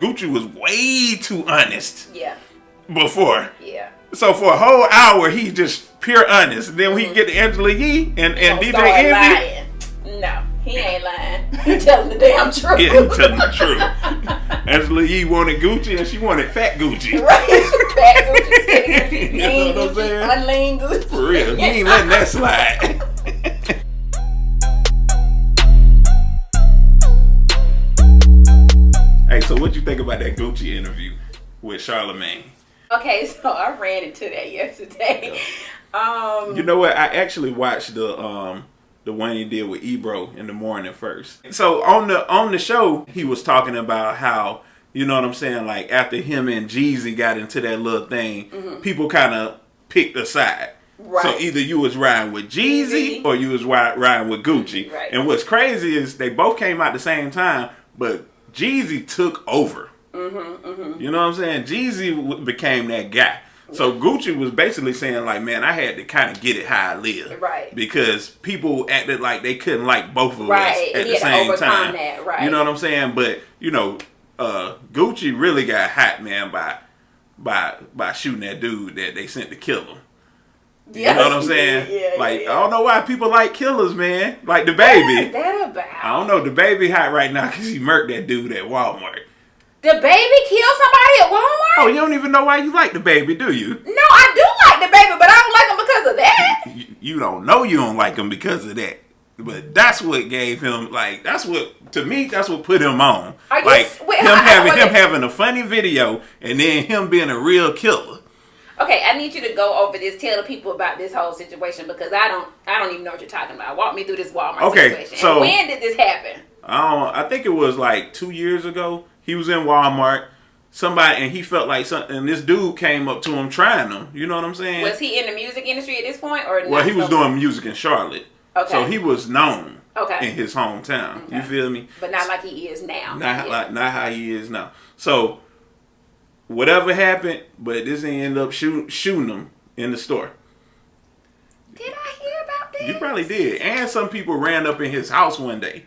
Gucci was way too honest. Yeah. Before. Yeah. So for a whole hour, he just pure honest. And then we get to Angela Yee and DJ Envy. Lying. No, he ain't lying. He telling the damn truth. Yeah, he telling the truth. Angela Yee wanted Gucci and she wanted fat Gucci. Right. Fat Gucci, skinny Gucci, You lean know what I'm Gucci, saying? unlean Gucci. For real. He ain't letting that slide. Hey, so what you think about that Gucci interview with Charlamagne? Okay, so I ran into that yesterday. You know what? I actually watched the one he did with Ebro in the morning first. So on the show, he was talking about how, you know what I'm saying, like after him and Jeezy got into that little thing, people kind of picked a side. Right. So either you was riding with Jeezy or you was riding with Gucci. Right. And what's crazy is they both came out at the same time, but Jeezy took over. You know what I'm saying? Jeezy became that guy. So Gucci was basically saying like, man, I had to kind of get it how I live. Right. Because people acted like they couldn't like both of us at the same same time. That. Right. You know what I'm saying? But, you know, Gucci really got hot, man, by shooting that dude that they sent to kill him. You know what I'm saying? I don't know why people like killers, man. Like the baby. What is that about? I don't know. The baby hot right now because he murked that dude at Walmart. The baby killed somebody at Walmart? Oh, you don't even know why you like the baby, do you? No, I do like the baby, but I don't like him because of that. You don't know you don't like him because of that. But that's what gave him, like, that's what put him on. Having a funny video and then him being a real killer. Okay, I need you to go over this. Tell the people about this whole situation because I don't even know what you're talking about. Walk me through this Walmart situation. So, and when did this happen? I think it was like 2 years ago. He was in Walmart. And he felt like something. And this dude came up to him trying him. You know what I'm saying? Was he in the music industry at this point, or well, he was doing music in Charlotte. Okay. So he was known. Okay. In his hometown. Okay. You feel me? But not like he is now. Not how he is now. So whatever happened, but this ended up shooting him in the store. Did I hear about this? You probably did. And some people ran up in his house one day.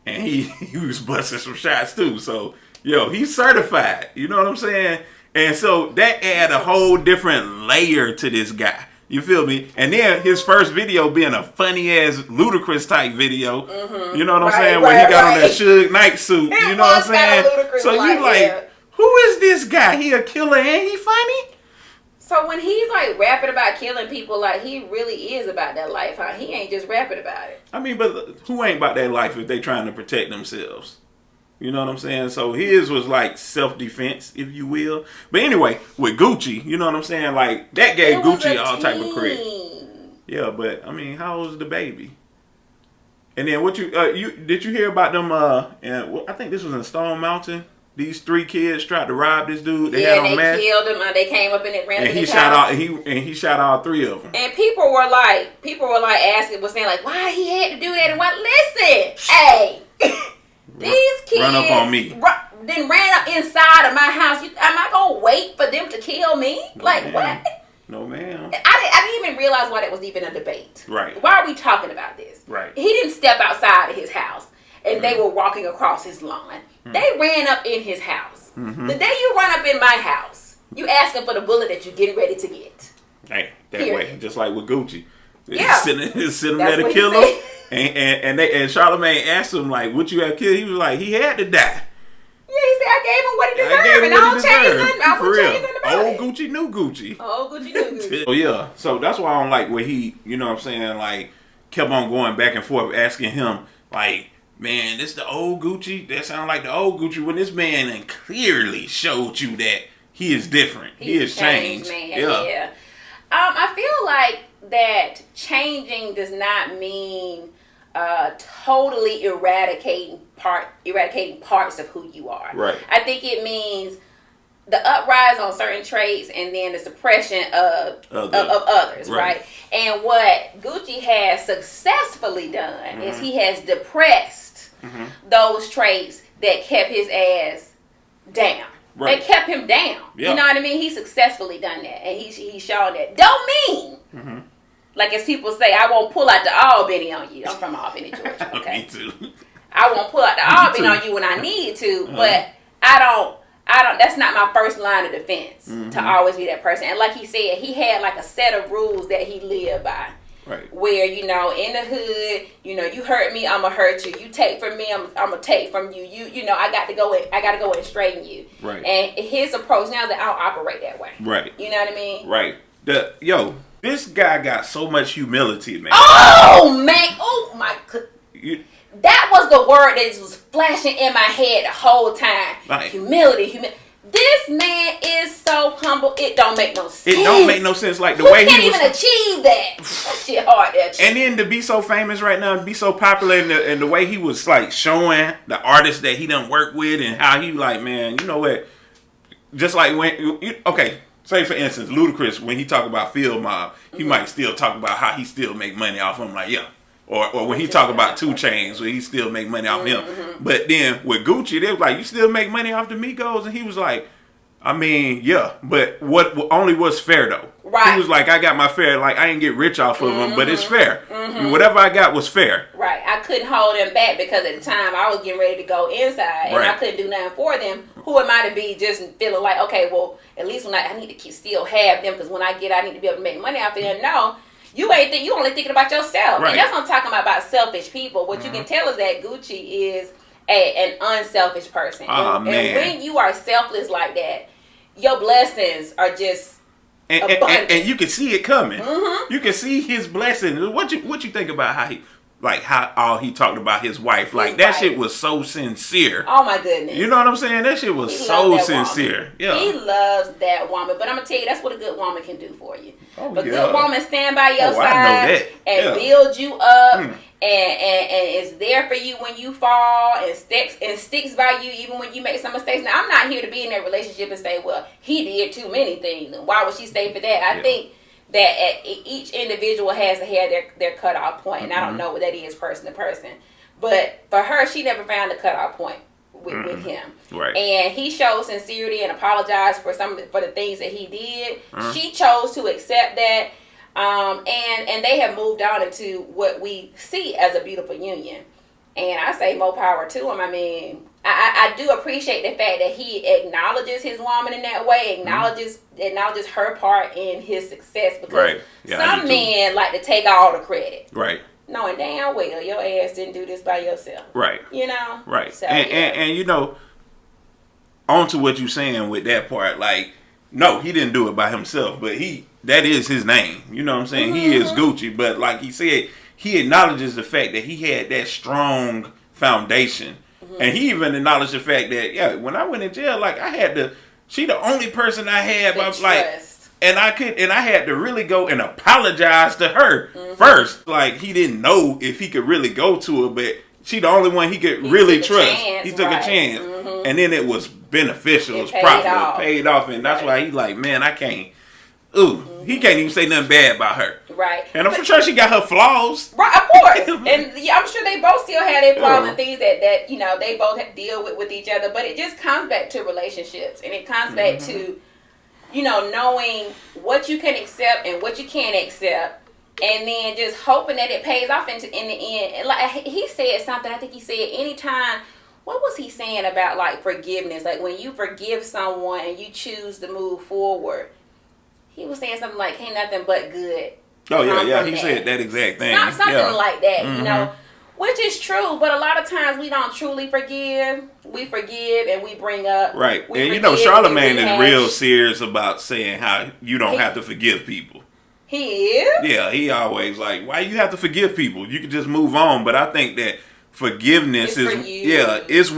And he was busting some shots too. So, he's certified. You know what I'm saying? And so that add a whole different layer to this guy. You feel me? And then his first video being a funny ass ludicrous type video. You know what I'm saying? Where he got on that Suge Knight suit. You know what I'm saying? So you like, who is this guy? He a killer and he funny? So when he's like rapping about killing people, like he really is about that life, huh? He ain't just rapping about it. I mean, but who ain't about that life if they trying to protect themselves? You know what I'm saying? So his was like self-defense, if you will. But anyway, with Gucci, you know what I'm saying? Like that gave Gucci all type of credit. Yeah, but I mean, how old is the baby? And then what did you hear about them? And I think this was in Stone Mountain. These 3 kids tried to rob this dude. They killed him. They came up and it ran. And he shot he shot all 3 of them. And people were like saying like, why he had to do that and what? Listen, hey, these kids run up on me. Then ran up inside of my house. Am I gonna wait for them to kill me? No, like ma'am. What? No, ma'am. I didn't even realize why that was even a debate. Right. Why are we talking about this? Right. He didn't step outside of his house. And they were walking across his lawn. They ran up in his house. The day you run up in my house, you asking for the bullet that you're getting ready to get. Hey, that way, just like with Gucci. Yeah. Sitting there to kill him. And Charlamagne asked him, like, would you have killed? He was like, he had to die. Yeah, he said, I gave him what he deserved. And I don't change nothing. I won't change nothing about it. Old Gucci, new Gucci. Old Gucci, new Gucci. Oh, yeah. So that's why I don't like where he, you know what I'm saying, like, kept on going back and forth, asking him, like, man, this the old Gucci? That sound like the old Gucci when this man clearly showed you that he is different. He has changed. Man. Yeah. I feel like that changing does not mean totally eradicating parts of who you are. Right. I think it means the uprise on certain traits and then the suppression of others, right? And what Gucci has successfully done is he has depressed those traits that kept his ass down. Right. They kept him down. Yeah. You know what I mean? He's successfully done that, and he's shown that. Don't mean, like as people say, I won't pull out the Albany on you. I'm from Albany, Georgia. Okay. Me too. I won't pull out the Albany on you when I need to, but I don't That's not my first line of defense to always be that person. And like he said, he had like a set of rules that he lived by. Right. Where, in the hood, you hurt me, I'ma hurt you. You take from me, I'ma take from you. I got to go and straighten you. Right. And his approach now is that I don't operate that way. Right. You know what I mean? Right. This guy got so much humility, man. Oh man! Oh my god! That was the word that was flashing in my head the whole time. Like, humility. This man is so humble. It don't make no sense. It don't make no sense. Like the Who way can't he was even achieve that. That shit hard to achieve. And then to be so famous right now, and be so popular, and the way he was like showing the artists that he done work with, and how he like, man, you know what? Just like say for instance, Ludacris, when he talk about Field Mob, he might still talk about how he still make money off him. Like, yeah. Or when he talk about 2 Chainz, where he still make money off him. But then with Gucci, they was like, you still make money off the Migos? And he was like, I mean, yeah, but what only was fair though. Right. He was like, I got my fair, like I ain't get rich off of them, but it's fair. Whatever I got was fair. Right. I couldn't hold them back because at the time I was getting ready to go inside and I couldn't do nothing for them. Who am I to be just feeling like, okay, well, at least when I need to still have them because when I need to be able to make money off of them. No. You only thinking about yourself. Right. And that's what I'm talking about selfish people. What you can tell is that Gucci is an unselfish person. And when you are selfless like that, your blessings are just abundant. And you can see it coming. You can see his blessings. What you think about how he talked about his wife? Like that shit was so sincere. Oh my goodness. You know what I'm saying? That shit was so sincere. Yeah. He loves that woman. But I'm gonna tell you, that's what a good woman can do for you. A good woman stand by your side and build you up and is there for you when you fall and sticks by you even when you make some mistakes. Now I'm not here to be in that relationship and say, well, he did too many things and why would she stay for that? I think that each individual has to have their cutoff point, and I don't know what that is person to person. But for her, she never found the cutoff point with him. Right. And he showed sincerity and apologized for the things that he did. She chose to accept that, and they have moved on into what we see as a beautiful union. And I say more power to him. I mean, I do appreciate the fact that he acknowledges his woman in that way, acknowledges her part in his success, because some men like to take all the credit. Right. Knowing damn well your ass didn't do this by yourself. Right. You know? Right. So, and you know, on to what you're saying with that part, like, no, he didn't do it by himself, but that is his name. You know what I'm saying? He is Gucci, but like he said, he acknowledges the fact that he had that strong foundation. And he even acknowledged the fact that, when I went in jail, like she the only person I had, and I had to really go and apologize to her first. Like, he didn't know if he could really go to her, but she the only one he could really trust. He took a chance. And then it was beneficial. It was profitable. It paid off. And that's why he like, man, I can't. He can't even say nothing bad about her. Right. And I'm sure she got her flaws. Right, of course. And I'm sure they both still have their flaws and things that they both deal with each other. But it just comes back to relationships. And it comes back to, knowing what you can accept and what you can't accept. And then just hoping that it pays off in the end. And like he said something, I think he said anytime, what was he saying about like forgiveness? Like when you forgive someone and you choose to move forward. He was saying something like, ain't nothing but good. Oh, yeah. He said that exact thing. Something like that, which is true. But a lot of times we don't truly forgive. We forgive and we bring up. Right. And Charlamagne is real serious about saying how you don't have to forgive people. He is? Yeah, he always like, why you have to forgive people? You can just move on. But I think that forgiveness it's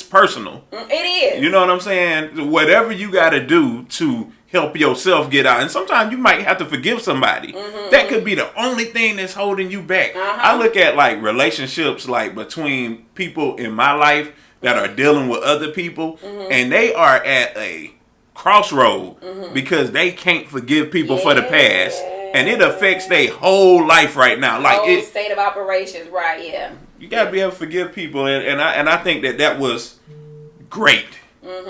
personal. It is. You know what I'm saying? Whatever you got to do to help yourself get out. And sometimes you might have to forgive somebody. That could be the only thing that's holding you back. I look at like relationships like between people in my life that are dealing with other people, and they are at a crossroad because they can't forgive people for the past. And it affects their whole life right now. Like whole state of operations, right? Yeah. You gotta be able to forgive people, and I think that was great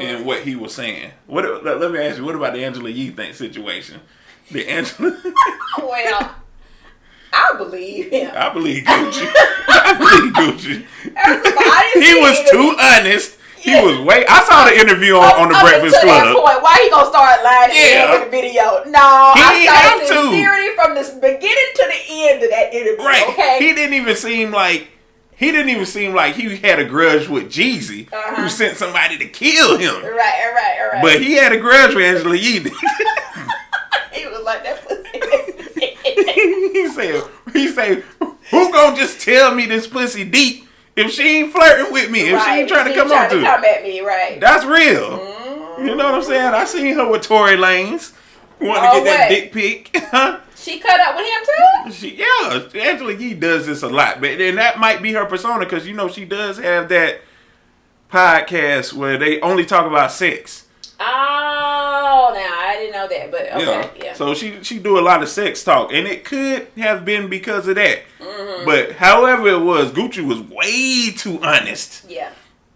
in what he was saying. Let me ask you, what about the Angela Yee situation? The Angela. Well, I believe him. I believe Gucci. He was too honest. He was way. I saw the interview on the Breakfast Club. That point, why he gonna start lying in the video? No, I saw sincerity from the beginning to the end of that interview. Right. Okay. He didn't even seem like he had a grudge with Jeezy, who sent somebody to kill him. Right. But he had a grudge with Angela Yee. He was like that pussy. he said, who gonna just tell me this pussy deep if she ain't flirting with me? If she ain't trying to come at me, right? That's real. You know what I'm saying? I seen her with Tory Lanez. Want to get that dick pic. She cut up with him too? Angela Yee does this a lot. But then that might be her persona because, she does have that podcast where they only talk about sex. Oh, now I didn't know that, but okay, yeah. So she do a lot of sex talk, and it could have been because of that. But however it was, Gucci was way too honest. Yeah.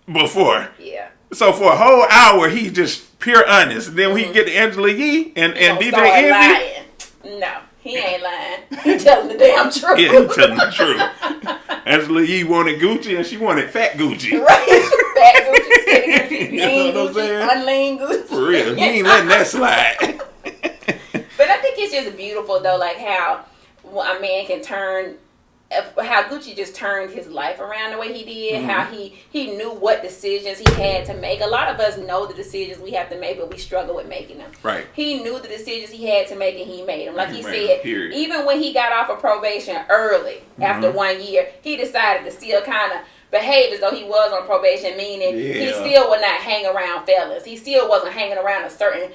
Before. Yeah. So for a whole hour, he just pure honest. Then we get to Angela Yee and DJ Envy. No, he ain't lying. He telling the damn truth. Yeah, he telling the truth. Angela Yee wanted Gucci and she wanted fat Gucci. Right. Fat Gucci, skinny Gucci, you know what I'm saying? unlean Gucci. For real. He ain't letting that slide. But I think it's just beautiful though, like how a man can turn, how Gucci just turned his life around the way he did, how he knew what decisions he had to make. A lot of us know the decisions we have to make, but we struggle with making them. Right. He knew the decisions he had to make and he made them. Like he said, even when he got off of probation early, after 1 year, he decided to still kind of behave as though he was on probation, meaning he still would not hang around fellas. He still wasn't hanging around a certain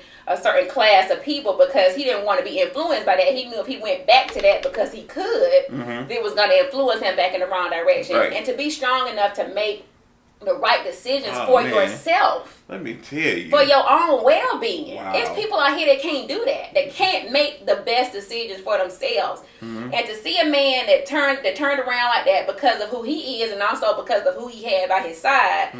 class of people because he didn't want to be influenced by that. He knew if he went back to that because he could, it was going to influence him back in the wrong direction. Right. And to be strong enough to make the right decisions for yourself. Let me tell you. For your own well-being. Wow. It's people out here that can't do that. That can't make the best decisions for themselves. And to see a man that turned around like that because of who he is and also because of who he had by his side,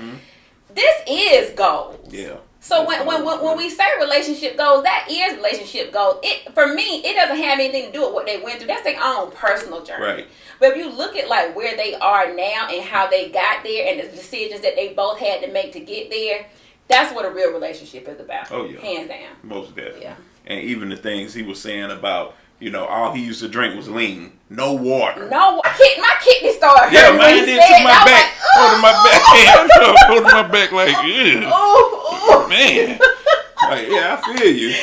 this is gold. Yeah. So when we say relationship goals, that is relationship goals. For me, it doesn't have anything to do with what they went through. That's their own personal journey. Right. But if you look at like where they are now and how they got there and the decisions that they both had to make to get there, that's what a real relationship is about. Oh yeah. Hands down. Most definitely. Yeah. And even the things he was saying about, all he used to drink was lean. No water. No, my kidney started hurting. Yeah, mine did to my back. Holding my back. Holding my back like, man. Like, yeah, I feel you.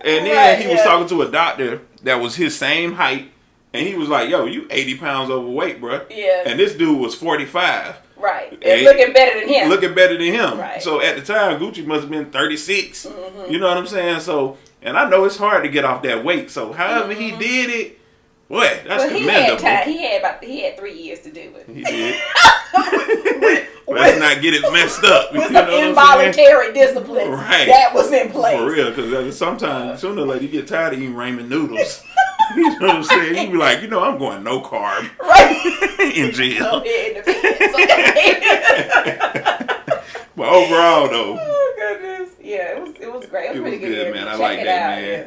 And then he was talking to a doctor that was his same height. And he was like, yo, you 80 pounds overweight, bro. Yeah. And this dude was 45. Right. And looking better than him. Looking better than him. Right. So at the time, Gucci must have been 36. You know what I'm saying? So, and I know it's hard to get off that weight. So however he did it, boy, that's commendable. He had 3 years to do it. He did. Let's not get it messed up. With some involuntary discipline. Right. That was in place. For real, because sometimes, sooner or later, you get tired of eating ramen noodles. You know what I'm saying? You be like, I'm going no carb. Right. In jail. But overall, though. Oh, goodness. Yeah, it was great. It was pretty good, man. I like that, man. Yeah.